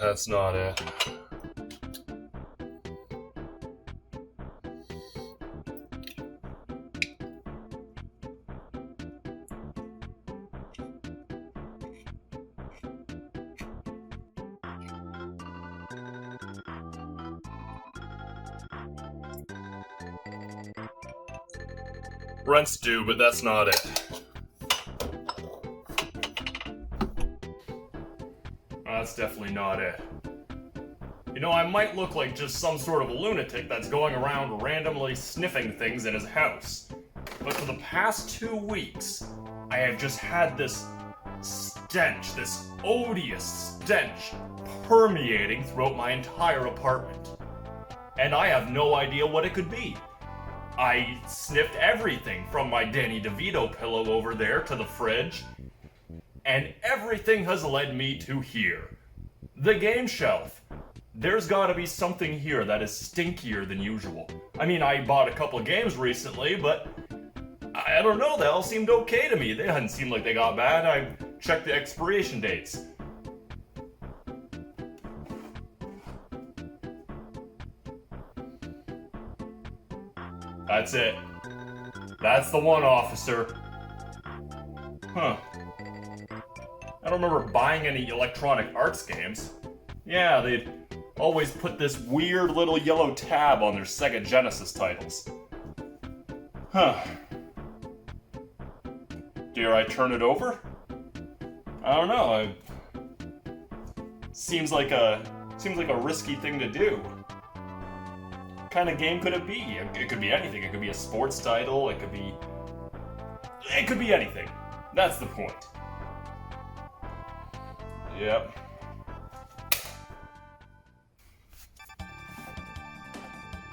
That's not it. Rent's due, but that's not it. That's definitely not it. You know, I might look like just some sort of lunatic that's going around randomly sniffing things in his house. But for the past 2 weeks, I have just had this stench, this odious stench, permeating throughout my entire apartment. And I have no idea what it could be. I sniffed everything from my Danny DeVito pillow over there to the fridge, and everything has led me to here. The game shelf. There's gotta be something here that is stinkier than usual. I mean, I bought a couple of games recently, but I don't know, they all seemed okay to me. They didn't seem like they got bad. I checked the expiration dates. That's it. That's the one, officer. Huh. I don't remember buying any Electronic Arts games. Yeah, they'd always put this weird little yellow tab on their Sega Genesis titles. Huh. Dare I turn it over? I don't know. Seems like a risky thing to do. What kind of game could it be? It could be anything. It could be a sports title. It could be anything. That's the point. Yep.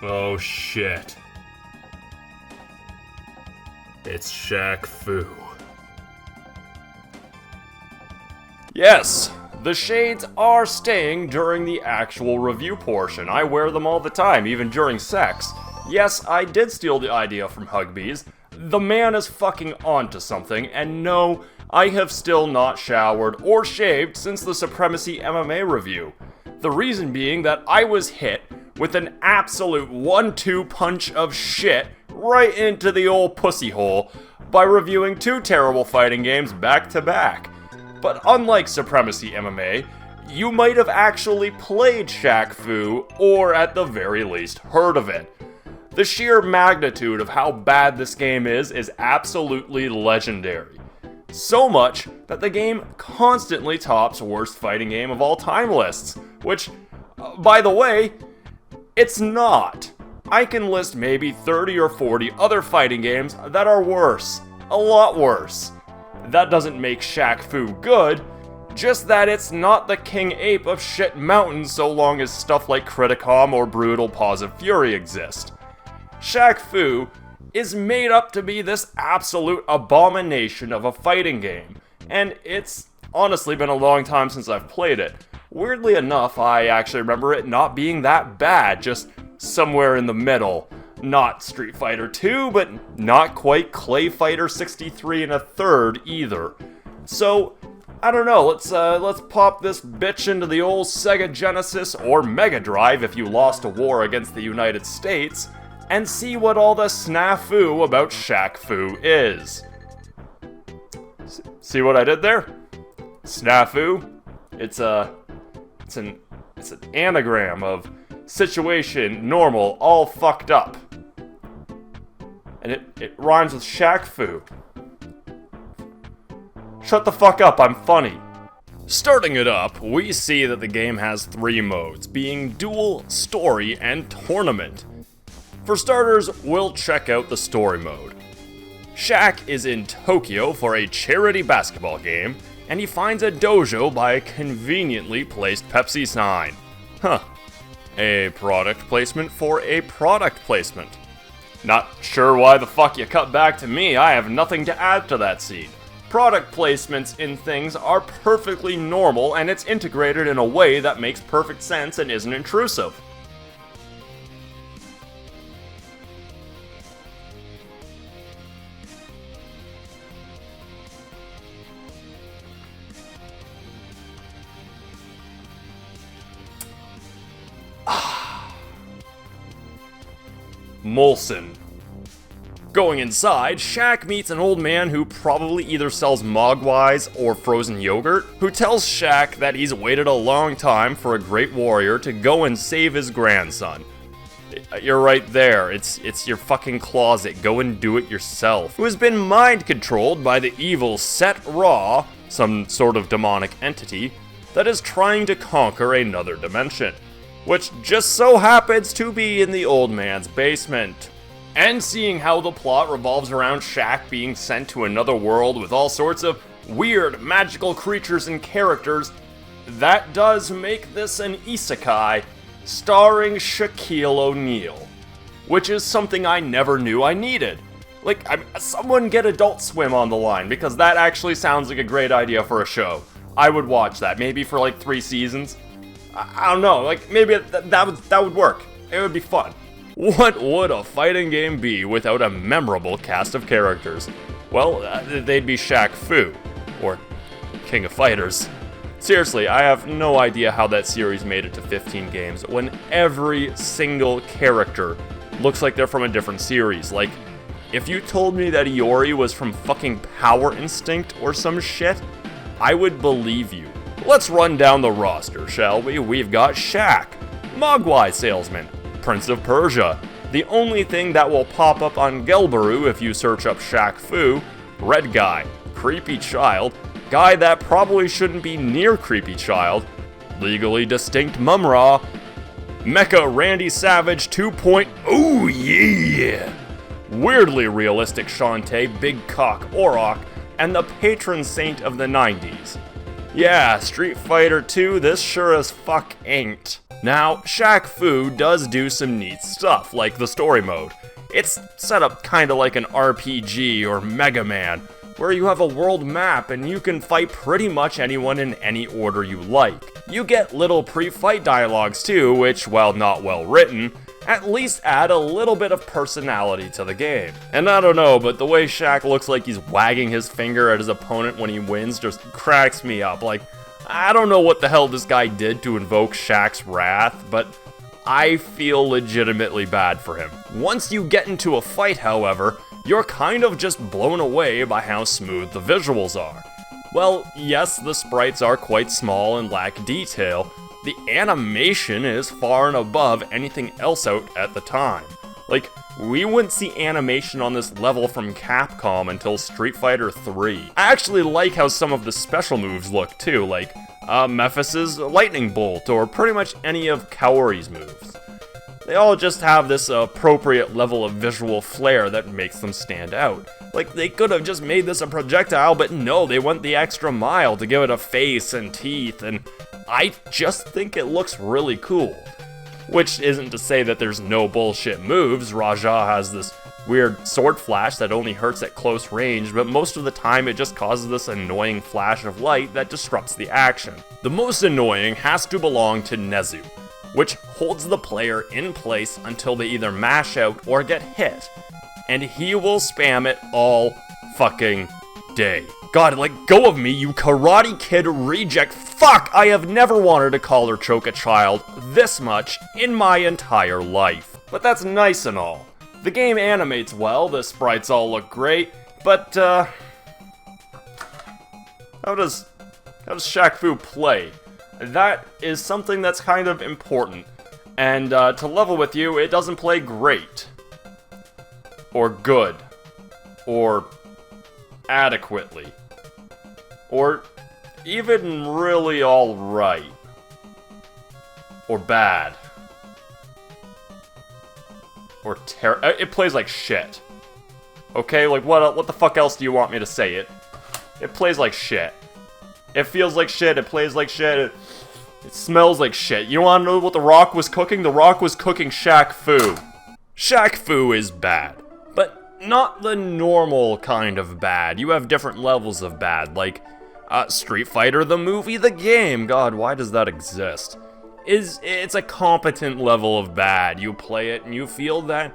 Oh shit. It's Shaq Fu. Yes, the shades are staying during the actual review portion. I wear them all the time, even during sex. Yes, I did steal the idea from Hugbees. The man is fucking onto something, and no, I have still not showered or shaved since the Supremacy MMA review. The reason being that I was hit with an absolute 1-2 punch of shit right into the old pussy hole by reviewing 2 terrible fighting games back to back. But unlike Supremacy MMA, you might have actually played Shaq Fu, or at the very least heard of it. The sheer magnitude of how bad this game is absolutely legendary. So much that the game constantly tops worst fighting game of all time lists, which, by the way, it's not. I can list maybe 30 or 40 other fighting games that are worse. A lot worse. That doesn't make Shaq Fu good, just that it's not the king ape of shit mountains so long as stuff like Criticom or Brutal Paws of Fury exist. Shaq Fu is made up to be this absolute abomination of a fighting game, and it's honestly been a long time since I've played it. Weirdly enough, I actually remember it not being that bad, just somewhere in the middle. Not Street Fighter 2, but not quite Clay Fighter 63 and a third either. So, I don't know, let's pop this bitch into the old Sega Genesis or Mega Drive if you lost a war against the United States, and see what all the snafu about Shaq Fu is. See what I did there? Snafu? It's an anagram of situation, normal, all fucked up. And it rhymes with Shaq Fu. Shut the fuck up, I'm funny. Starting it up, we see that the game has 3 modes, being duel, story, and tournament. For starters, we'll check out the story mode. Shaq is in Tokyo for a charity basketball game, and he finds a dojo by a conveniently placed Pepsi sign. Huh. A product placement for a product placement. Not sure why the fuck you cut back to me, I have nothing to add to that scene. Product placements in things are perfectly normal, and it's integrated in a way that makes perfect sense and isn't intrusive. Molson. Going inside, Shaq meets an old man who probably either sells Mogwais or frozen yogurt, who tells Shaq that he's waited a long time for a great warrior to go and save his grandson. You're right there, it's your fucking closet, go and do it yourself. Who has been mind-controlled by the evil Set Ra, some sort of demonic entity, that is trying to conquer another dimension, which just so happens to be in the old man's basement. And seeing how the plot revolves around Shaq being sent to another world with all sorts of weird magical creatures and characters, that does make this an isekai starring Shaquille O'Neal, which is something I never knew I needed. Like, someone get Adult Swim on the line, because that actually sounds like a great idea for a show. I would watch that, maybe for like 3 seasons. I don't know, like maybe that would work. It would be fun. What would a fighting game be without a memorable cast of characters? Well, they'd be Shaq Fu, or King of Fighters. Seriously, I have no idea how that series made it to 15 games when every single character looks like they're from a different series. Like, if you told me that Iori was from fucking Power Instinct or some shit, I would believe you. Let's run down the roster, shall we? We've got Shaq, Mogwai Salesman, Prince of Persia, the only thing that will pop up on Gelbaru if you search up Shaq Fu, Red Guy, Creepy Child, Guy that probably shouldn't be near Creepy Child, Legally Distinct Mumra, Mecha Randy Savage 2. Oh yeah! Weirdly realistic Shantae, Big Cock Orok, and the patron saint of the 90s. Yeah, Street Fighter 2, this sure as fuck ain't. Now, Shaq Fu does do some neat stuff, like the story mode. It's set up kinda like an RPG or Mega Man, where you have a world map and you can fight pretty much anyone in any order you like. You get little pre-fight dialogues too, which, while not well written, at least add a little bit of personality to the game. And I don't know, but the way Shaq looks like he's wagging his finger at his opponent when he wins just cracks me up. Like, I don't know what the hell this guy did to invoke Shaq's wrath, but I feel legitimately bad for him. Once you get into a fight, however, you're kind of just blown away by how smooth the visuals are. Well, yes, the sprites are quite small and lack detail. The animation is far and above anything else out at the time. Like, we wouldn't see animation on this level from Capcom until Street Fighter 3. I actually like how some of the special moves look too, like Mephis's Lightning Bolt, or pretty much any of Kaori's moves. They all just have this appropriate level of visual flair that makes them stand out. Like, they could have just made this a projectile, but no, they went the extra mile to give it a face and teeth, and I just think it looks really cool. Which isn't to say that there's no bullshit moves. Raja has this weird sword flash that only hurts at close range, but most of the time it just causes this annoying flash of light that disrupts the action. The most annoying has to belong to Nezu, which holds the player in place until they either mash out or get hit, and he will spam it all fucking day. God, let go of me, you Karate Kid reject. Fuck, I have never wanted to call or choke a child this much in my entire life. But that's nice and all. The game animates well, the sprites all look great, but how does Shaq Fu play? That is something that's kind of important. And to level with you, it doesn't play great. Or good. Or adequately. Or even really alright. Or bad. Or it plays like shit. Okay, like what the fuck else do you want me to say? It plays like shit. It feels like shit, it plays like shit, it smells like shit. You wanna know what The Rock was cooking? The Rock was cooking Shaq Fu. Shaq Fu is bad. But not the normal kind of bad. You have different levels of bad, like Street Fighter the movie, the game. God, why does that exist? It's a competent level of bad. You play it and you feel that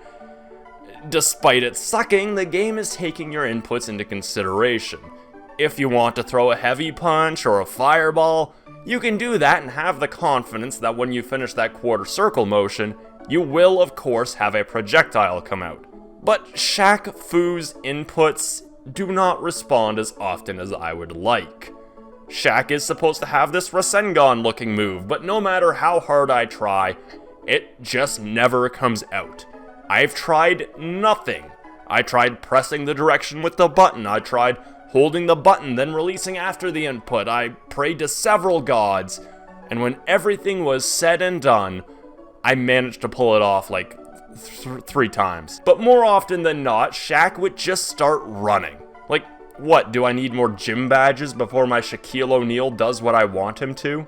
despite it sucking, the game is taking your inputs into consideration. If you want to throw a heavy punch or a fireball, you can do that and have the confidence that when you finish that quarter circle motion, you will of course have a projectile come out. But Shaq Fu's inputs do not respond as often as I would like. Shaq is supposed to have this Rasengan looking move, but no matter how hard I try, it just never comes out. I've tried nothing. I tried pressing the direction with the button, I tried holding the button then releasing after the input, I prayed to several gods, and when everything was said and done, I managed to pull it off like 3 times. But more often than not, Shaq would just start running. Like, what, do I need more gym badges before my Shaquille O'Neal does what I want him to?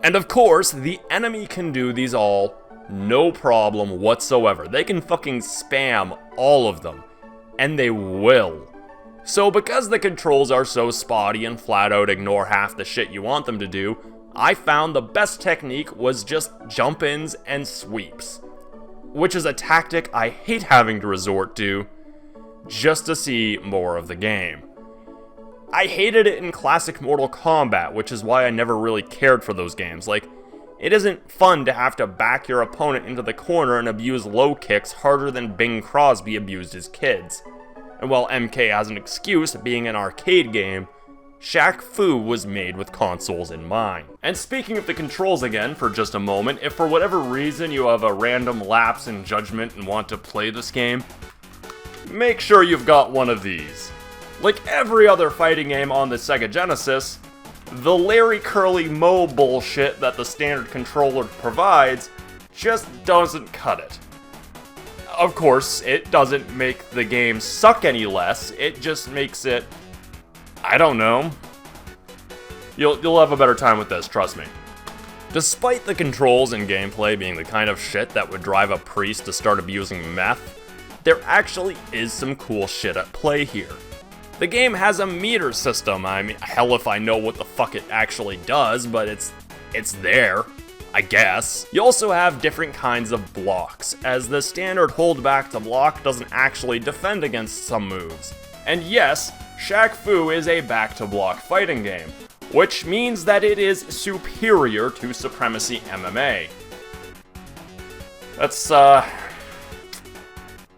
And of course, the enemy can do these all, no problem whatsoever. They can fucking spam all of them, and they will. So because the controls are so spotty and flat out ignore half the shit you want them to do, I found the best technique was just jump-ins and sweeps, which is a tactic I hate having to resort to just to see more of the game. I hated it in classic Mortal Kombat, which is why I never really cared for those games. Like, it isn't fun to have to back your opponent into the corner and abuse low kicks harder than Bing Crosby abused his kids. And while MK has an excuse, being an arcade game, Shaq Fu was made with consoles in mind. And speaking of the controls again for just a moment, if for whatever reason you have a random lapse in judgment and want to play this game, make sure you've got one of these. Like every other fighting game on the Sega Genesis, the Larry Curly Moe bullshit that the standard controller provides just doesn't cut it. Of course, it doesn't make the game suck any less, it just makes it, I don't know. You'll have a better time with this, trust me. Despite the controls and gameplay being the kind of shit that would drive a priest to start abusing meth, there actually is some cool shit at play here. The game has a meter system. I mean, hell if I know what the fuck it actually does, but it's there, I guess. You also have different kinds of blocks, as the standard hold back to block doesn't actually defend against some moves. And yes, Shaq Fu is a back to block fighting game, which means that it is superior to Supremacy MMA. That's,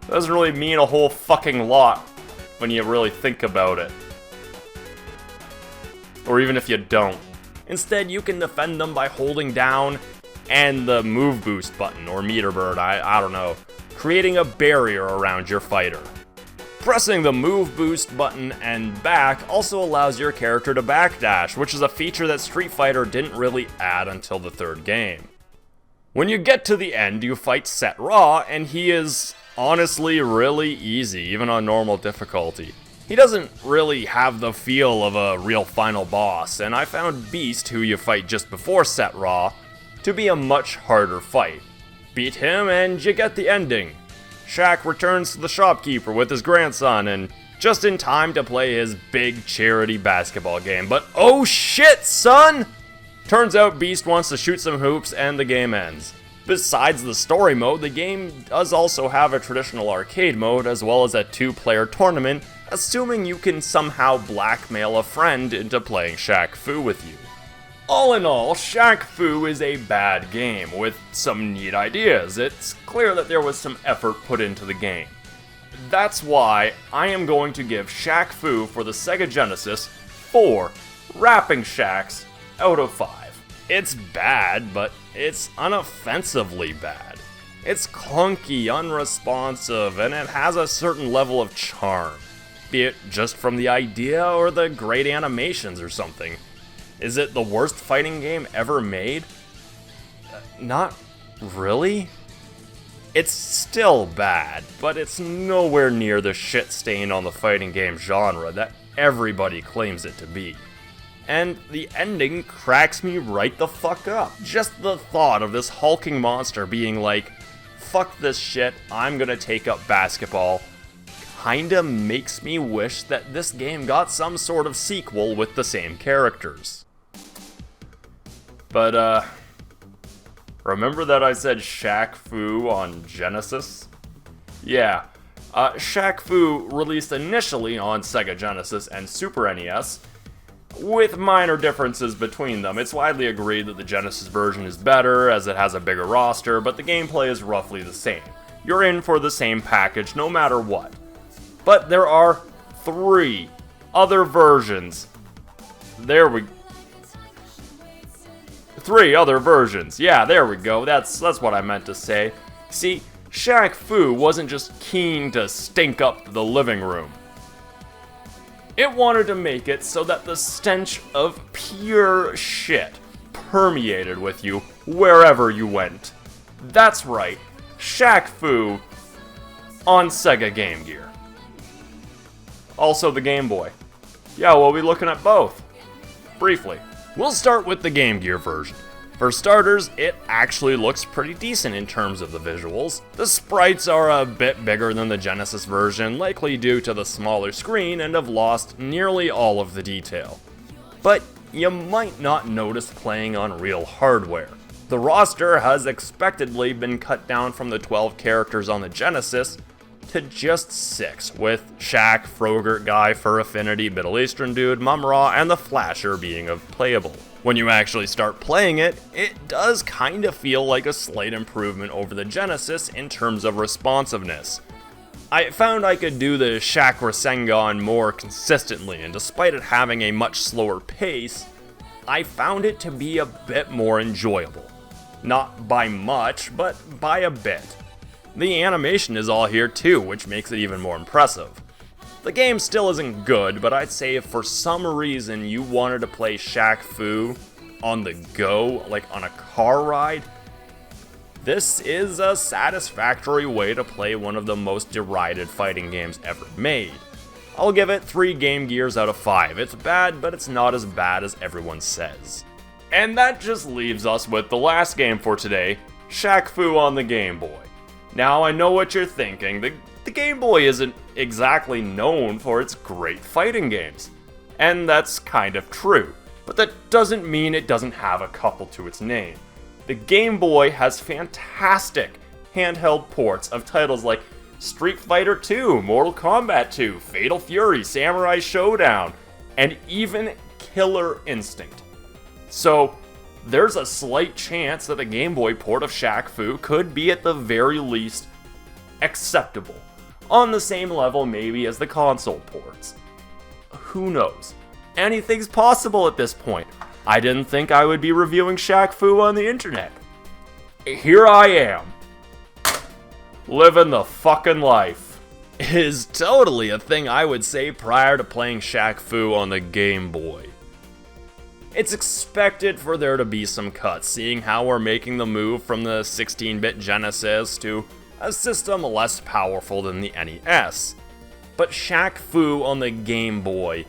doesn't really mean a whole fucking lot when you really think about it. Or even if you don't. Instead, you can defend them by holding down and the move boost button, or meter bird, I don't know, creating a barrier around your fighter. Pressing the move boost button and back also allows your character to backdash, which is a feature that Street Fighter didn't really add until the 3rd game. When you get to the end, you fight Set Ra, and he is honestly really easy, even on normal difficulty. He doesn't really have the feel of a real final boss, and I found Beast, who you fight just before Set Ra, to be a much harder fight. Beat him and you get the ending. Shaq returns to the shopkeeper with his grandson, and just in time to play his big charity basketball game. But oh shit, son! Turns out Beast wants to shoot some hoops and the game ends. Besides the story mode, the game does also have a traditional arcade mode as well as a 2-player tournament, assuming you can somehow blackmail a friend into playing Shaq Fu with you. All in all, Shaq Fu is a bad game with some neat ideas. It's clear that there was some effort put into the game. That's why I am going to give Shaq Fu for the Sega Genesis 4 Rapping Shacks out of 5. It's bad, but it's unoffensively bad. It's clunky, unresponsive, and it has a certain level of charm. Be it just from the idea or the great animations or something. Is it the worst fighting game ever made? Not really. It's still bad, but it's nowhere near the shit stain on the fighting game genre that everybody claims it to be. And the ending cracks me right the fuck up. Just the thought of this hulking monster being like, fuck this shit, I'm gonna take up basketball, kinda makes me wish that this game got some sort of sequel with the same characters. But, remember that I said Shaq Fu on Genesis? Yeah, Shaq Fu released initially on Sega Genesis and Super NES, with minor differences between them. It's widely agreed that the Genesis version is better, as it has a bigger roster, but the gameplay is roughly the same. You're in for the same package no matter what. But there are 3 other versions. 3 other versions. Yeah, there we go. That's what I meant to say. See, Shaq Fu wasn't just keen to stink up the living room. It wanted to make it so that the stench of pure shit permeated with you wherever you went. That's right, Shaq Fu on Sega GameGear. Also the Game Boy. Yeah, we'll be looking at both. Briefly. We'll start with the GameGear version. For starters, it actually looks pretty decent in terms of the visuals. The sprites are a bit bigger than the Genesis version, likely due to the smaller screen, and have lost nearly all of the detail. But you might not notice playing on real hardware. The roster has expectedly been cut down from the 12 characters on the Genesis to just 6, with Shaq, Frogurt Guy, Fur Affinity, Middle Eastern Dude, Mumra, and the Flasher being playable. When you actually start playing it, it does kinda feel like a slight improvement over the Genesis in terms of responsiveness. I found I could do the Shaq Rasengan more consistently, and despite it having a much slower pace, I found it to be a bit more enjoyable. Not by much, but by a bit. The animation is all here too, which makes it even more impressive. The game still isn't good, but I'd say if for some reason you wanted to play Shaq Fu on the go, like on a car ride, this is a satisfactory way to play one of the most derided fighting games ever made. I'll give it 3 Game Gears out of 5. It's bad, but it's not as bad as everyone says. And that just leaves us with the last game for today, Shaq Fu on the Game Boy. Now I know what you're thinking, the Game Boy isn't exactly known for its great fighting games. And that's kind of true, but that doesn't mean it doesn't have a couple to its name. The Game Boy has fantastic handheld ports of titles like Street Fighter 2, Mortal Kombat 2, Fatal Fury, Samurai Showdown, and even Killer Instinct. So, there's a slight chance that a Game Boy port of Shaq Fu could be at the very least acceptable. On the same level maybe as the console ports. Who knows? Anything's possible at this point. I didn't think I would be reviewing Shaq Fu on the internet. Here I am. Living the fucking life. Is totally a thing I would say prior to playing Shaq Fu on the Game Boy. It's expected for there to be some cuts, seeing how we're making the move from the 16-bit Genesis to a system less powerful than the NES. But Shaq Fu on the Game Boy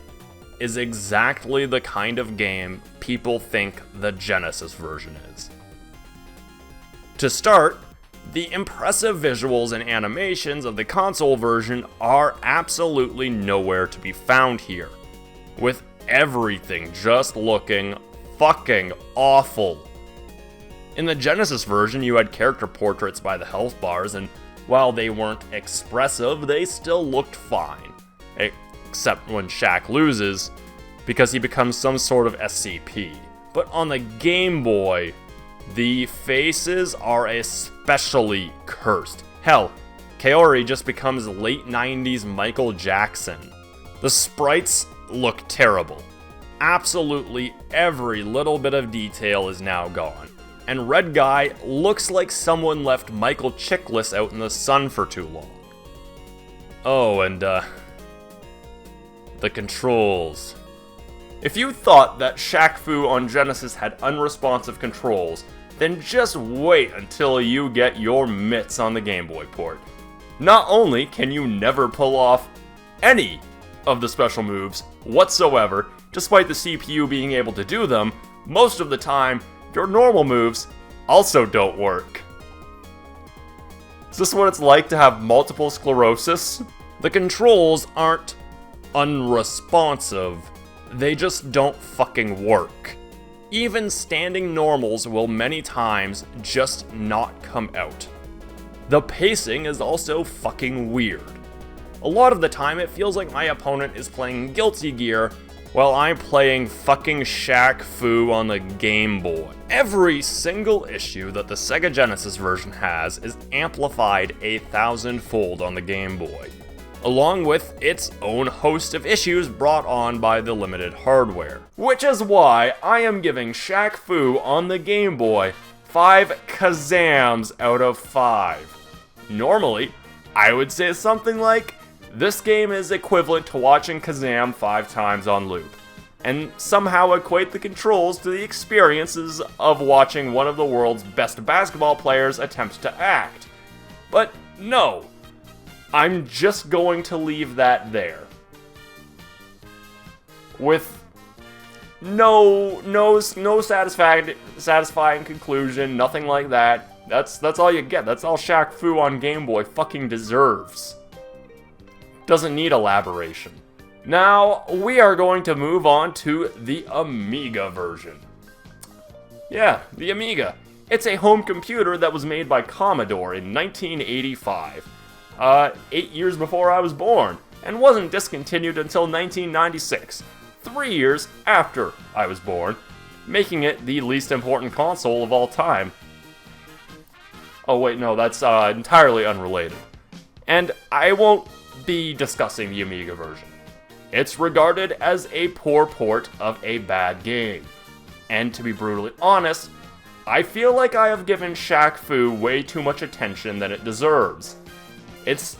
is exactly the kind of game people think the Genesis version is. To start, the impressive visuals and animations of the console version are absolutely nowhere to be found here, with everything just looking fucking awful. In the Genesis version, you had character portraits by the health bars, and while they weren't expressive, they still looked fine. Except when Shaq loses, because he becomes some sort of SCP. But on the Game Boy, the faces are especially cursed. Hell, Kaori just becomes late 90s Michael Jackson. The sprites look terrible. Absolutely every little bit of detail is now gone. And Red Guy looks like someone left Michael Chiklis out in the sun for too long. Oh, and the controls. If you thought that Shaq Fu on Genesis had unresponsive controls, then just wait until you get your mitts on the Game Boy port. Not only can you never pull off any of the special moves whatsoever, despite the CPU being able to do them, most of the time, your normal moves also don't work. Is this what it's like to have multiple sclerosis? The controls aren't unresponsive, they just don't fucking work. Even standing normals will many times just not come out. The pacing is also fucking weird. A lot of the time it feels like my opponent is playing Guilty Gear Well, I'm playing fucking Shaq Fu on the Game Boy. Every single issue that the Sega Genesis version has is amplified 1,000-fold on the Game Boy, along with its own host of issues brought on by the limited hardware. Which is why I am giving Shaq Fu on the Game Boy 5 Kazams out of 5. Normally, I would say something like, this game is equivalent to watching Kazam 5 times on loop, and somehow equate the controls to the experiences of watching one of the world's best basketball players attempt to act. But no, I'm just going to leave that there. With no satisfying conclusion, nothing like that. That's all you get. That's all Shaq Fu on Game Boy fucking deserves. Doesn't need elaboration. Now, we are going to move on to the Amiga version. Yeah, the Amiga. It's a home computer that was made by Commodore in 1985. 8 years before I was born, and wasn't discontinued until 1996. 3 years after I was born, making it the least important console of all time. Oh wait, no, that's entirely unrelated. And I won't be discussing the Amiga version. It's regarded as a poor port of a bad game. And to be brutally honest, I feel like I have given Shaq Fu way too much attention than it deserves. It's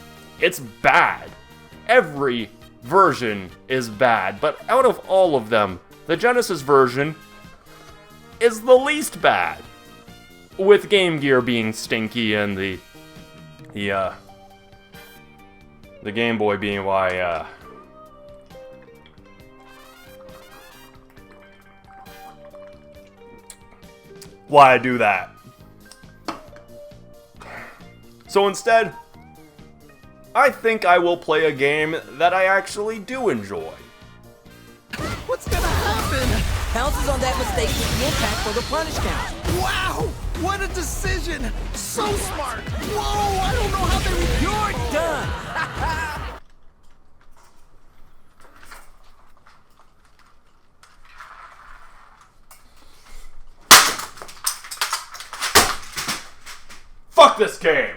bad. Every version is bad, but out of all of them, the Genesis version is the least bad. With GameGear being stinky and the Game Boy being why I do that. So instead, I think I will play a game that I actually do enjoy. What's gonna happen? Pounces on that mistake with the impact for the punish count. Wow! What a decision! So smart! Whoa! I don't know how they... You're done! Fuck this game!